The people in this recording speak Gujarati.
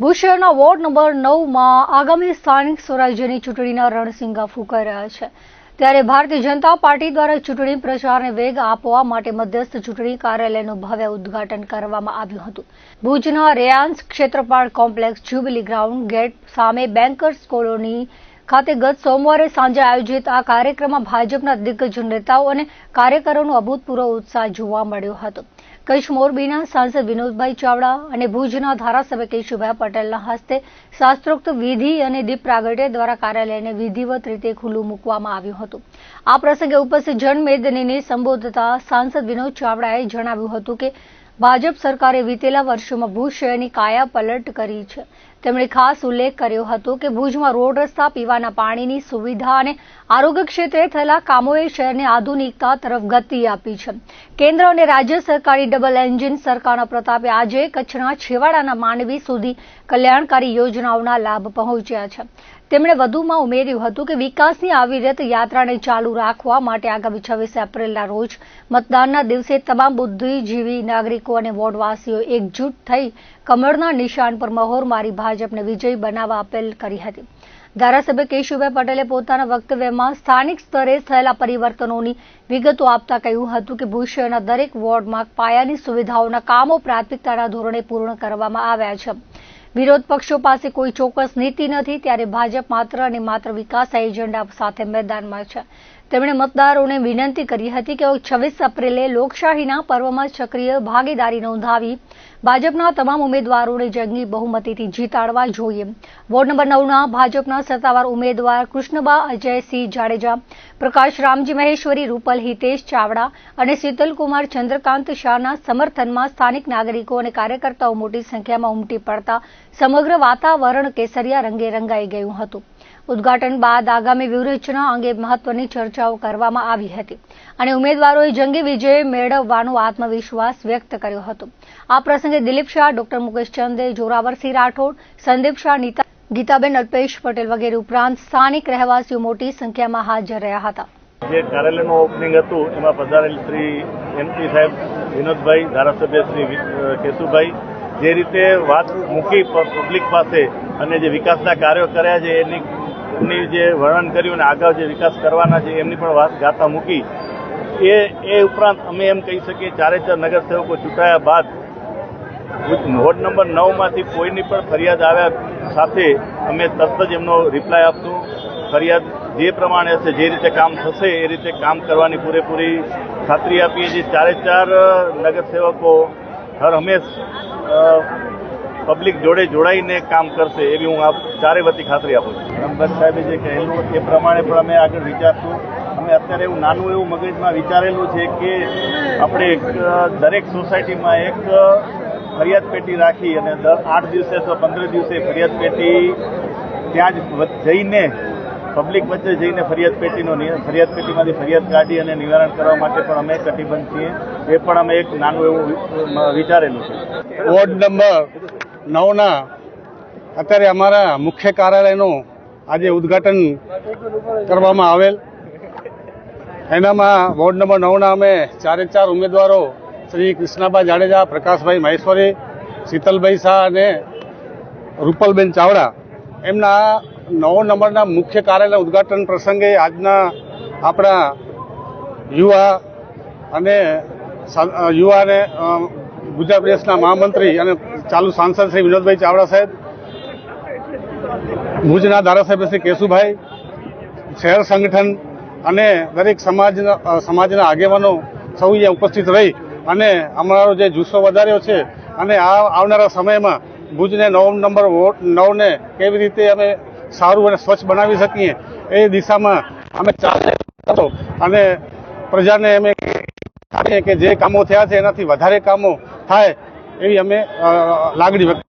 ભુજ શહેરના વોર્ડ નંબર 9માં આગામી સ્થાનિક સ્વરાજ્યની ચૂંટણીના રણસિંગા ફૂંકાઈ રહ્યા છે ત્યારે ભારતીય જનતા પાર્ટી દ્વારા ચૂંટણી પ્રચારને વેગ આપવા માટે મધ્યસ્થ ચૂંટણી કાર્યાલયનું ભવ્ય ઉદ્ઘાટન કરવામાં આવ્યું હતું। ભુજના રેયાન્સ Kshetrapal complex jubilee ground gate સામે બેન્કર્સ કોલોની ખાતે ગત સોમવારે સાંજે આયોજિત આ કાર્યક્રમમાં ભાજપના દિગ્ગજ નેતાઓ અને કાર્યકરોનો અભૂતપૂર્વ ઉત્સાહ જોવા મળ્યો હતો। કચ્છ મોરબીના સાંસદ વિનોદભાઈ ચાવડા અને ભુજના ધારાસભ્ય કેશુભાઈ પટેલના હસ્તે શાસ્ત્રોક્ત વિધિ અને દીપ પ્રાગટ્ય દ્વારા કાર્યાલયને વિધિવત રીતે ખુલ્લું મૂકવામાં આવ્યું હતું। આ પ્રસંગે ઉપસ્થિત જનમેદનીને સંબોધતા સાંસદ વિનોદ ચાવડાએ જણાવ્યું હતું કે ભાજપ સરકારે વીતેલા વર્ષોમાં ભુજ શહેરની કાયા પલટ કરી છે। તેમણે ખાસ ઉલ્લેખ કર્યો હતો કે ભુજમાં રોડ રસ્તા, પીવાના પાણીની સુવિધા અને આરોગ્ય ક્ષેત્રે થયેલા કામોએ શહેરને આધુનિકતા તરફ ગતિ આપી છે। કેન્દ્ર અને રાજ્ય સરકારની ડબલ એન્જિન સરકારના પ્રતાપે આજે કચ્છના છેવાડાના માનવી સુધી કલ્યાણકારી યોજનાઓના લાભ પહોંચ્યા છે। તેમણે વધુમાં ઉમેર્યું હતું કે વિકાસની આવી યાત્રાને ચાલુ રાખવા માટે આગામી 26 એપ્રિલના રોજ મતદાનના દિવસે તમામ બુદ્ધિજીવી નાગરિકો અને વોર્ડવાસીઓ એકજૂટ થઈ કમળના નિશાન પર મહોર મારી ભાજપને વિજયી બનાવવા અપીલ કરી હતી। ધારાસભ્ય કેશુભાઈ પટેલે પોતાના વક્તવ્યમાં સ્થાનિક સ્તરે થયેલા પરિવર્તનોની વિગતો આપતા કહ્યું હતું કે ભુજ શહેરના દરેક વોર્ડમાં પાયાની સુવિધાઓના કામો પ્રાથમિકતાના ધોરણે પૂર્ણ કરવામાં આવ્યા છે। વિરોધ પક્ષો પાસે કોઈ ચોક્કસ નીતિ નથી ત્યારે ભાજપ માત્ર અને માત્ર વિકાસ એજન્ડા સાથે મેદાનમાં છે। તેમણે મતદારોને વિનંતી કરી હતી કે 26 એપ્રિલે લોકશાહીના પર્વમાં સક્રિય ભાગીદારી નોંધાવી ભાજપના તમામ ઉમેદવારોને જંગી બહુમતીથી જીતાડવા જોઈએ। વોર્ડ નંબર 9ના ભાજપના સત્તાવાર ઉમેદવાર કૃષ્ણબા અજયસિંહ જાડેજા, પ્રકાશ રામજી મહેશ્વરી, રૂપલ હિતેશ ચાવડા અને શીતલકુમાર ચંદ્રકાંત શાહના સમર્થનમાં સ્થાનિક નાગરિકો અને કાર્યકર્તાઓ મોટી સંખ્યામાં ઉમટી પડતા સમગ્ર વાતાવરણ કેસરિયા રંગે રંગાઈ ગયું હતું। ઉદ્ઘાટન બાદ આગામી વ્યૂહરચના અંગે મહત્વની ચર્ચાઓ કરવામાં આવી હતી અને ઉમેદવારોએ જંગી વિજય મેળવવાનો આત્મવિશ્વાસ વ્યક્ત કર્યો હતો। આ પ્રસંગે દિલીપ શાહ, ડોક્ટર મુકેશ ચંદે, જોરાવરસિંહ રાઠોડ, સંદીપ શાહ, ગીતાબેન અલ્પેશ પટેલ વગેરે ઉપરાંત સ્થાનિક રહેવાસીઓ મોટી સંખ્યામાં હાજર રહ્યા હતા। જે કાર્યાલયનું ઓપનિંગ હતું એમાં પધારેલ શ્રી એમપી સાહેબ વિનોદભાઈ, ધારાસભ્ય શ્રી કેશુભાઈ જે રીતે વાત મૂકી પબ્લિક પાસે અને જે વિકાસના કાર્યો કર્યા છે એમની જે વર્ણન કર્યું અને આગળ જે વિકાસ કરવાના છે એમની પણ વાત ગાતા મૂકી। એ ઉપરાંત અમે એમ કહી શકીએ 4 નગરસેવકો ચૂંટાયા બાદ વોર્ડ નંબર 9માંથી કોઈની પણ ફરિયાદ આવ્યા સાથે અમે તરત જ એમનો રિપ્લાય આપશું। ફરિયાદ જે પ્રમાણે હશે, જે રીતે કામ થશે એ રીતે કામ કરવાની પૂરેપૂરી ખાતરી આપીએ છીએ। 4 નગરસેવકો હર હંમેશ પબ્લિક જોડે જોડાઈને કામ કરશે એવી હું આપ ચારે વતી ખાતરી આપું છું। રમભટ્ટ સાહેબે જે કહેલું એ પ્રમાણે પણ અમે આગળ વિચારશું। અમે અત્યારે એવું નાનું એવું મગજમાં વિચારેલું છે કે આપણે દરેક સોસાયટીમાં એક ફરિયાદ પેટી રાખી અને 8 દિવસે તો 15 દિવસે ફરિયાદ પેટી ત્યાં જ જઈને પબ્લિક વચ્ચે જઈને ફરિયાદ પેટીમાંથી ફરિયાદ કાઢી અને નિવારણ કરવા માટે પણ અમે કટિબદ્ધ છીએ। એ પણ અમે એક નાનું એવું વિચારેલું છે। વોર્ડ નંબર 9ના અત્યારે અમારા મુખ્ય કાર્યાલયનું આજે ઉદ્ઘાટન કરવામાં આવેલ। એનામાં વોર્ડ નંબર 9ના અમે 4 ઉમેદવારો શ્રી કૃષ્ણબા જાડેજા, પ્રકાશભાઈ મહેશ્વરી, શીતલભાઈ શાહ અને રૂપલબેન ચાવડા એમના 9 નંબરના મુખ્ય કાર્યાલય ઉદ્ઘાટન પ્રસંગે આજના આપણા યુવા અને ગુજરાત પ્રદેશના મહામંત્રી અને ચાલુ સાંસદ શ્રી વિનોદભાઈ ચાવડા સાહેબ, ભુજના ધારાસભ્ય શ્રી કેશુભાઈ, શહેર સંગઠન અને દરેક સમાજના આગેવાનો સૌ અહીંયા ઉપસ્થિત રહી અને અમારો જે જુસ્સો વધાર્યો છે અને આવનારા સમયમાં ભુજને 9 નંબર વોર્ડ 9ને કેવી રીતે અમે સારું અને સ્વચ્છ બનાવી શકીએ એ દિશામાં અમે ચાલતો અને પ્રજાને અમે કે જે કામો થયા છે એનાથી વધારે કામો થાય એવી અમે લાગણી વ્યક્ત